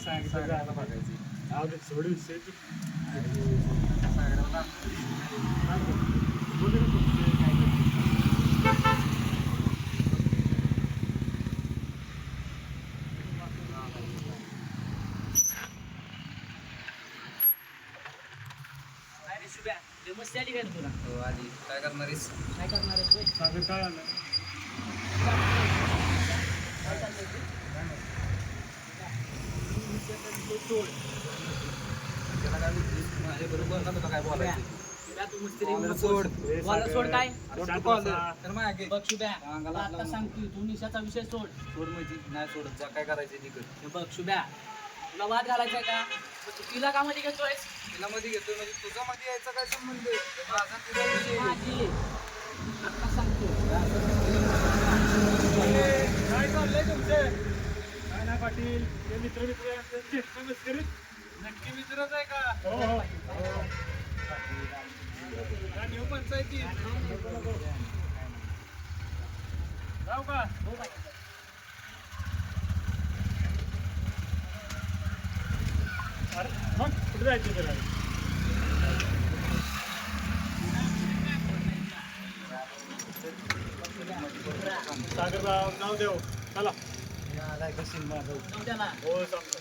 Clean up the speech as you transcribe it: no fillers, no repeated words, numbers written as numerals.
सांगितलं सागराला बघायची. अगदी सोडू विषय सागराला अरे शुभ्या लय मस्ती आली काय रे तुला हो आली. काय करणार आहेस? काय करणार आहे सागर काय आलं काय चाललंय ते? त्याला काय बोलतोस? माझ्या बरोबर ना तुला काय बोलायचं? शुभ्या, तू मस्ती रे कॉलर नको सोड. बोल. कॉलर सोड काय शांत कॉलर बसा. तर मागे बघ शुभ्या अंगाला तुला हात आता लावू सांगतोय तू निशाचा विषय सोड सोड म्हणजे नाही सोडत. जा काय करायचं ते कर. हे बघ शुभ्या तुला वाद घालायचा का पण तू तिला कामाची घेतोयस तिला मध्ये घेतोय म्हणजे तुझा मध्ये यायचा काय संबंध आहे? माझा तुझा विषय आहे. माझी आता सांगतो काय चाललंय तुमचं काय नाही पाटील ते मित्र मित्र नक्की मित्रच आहे का? हो हो काय नेऊ पंचायती? जाऊ का हो बाई. अरे मग कुठे जायचं त्याला सागरराव नाव देऊ चला कशी माझं जाऊ द्या ना हो समजा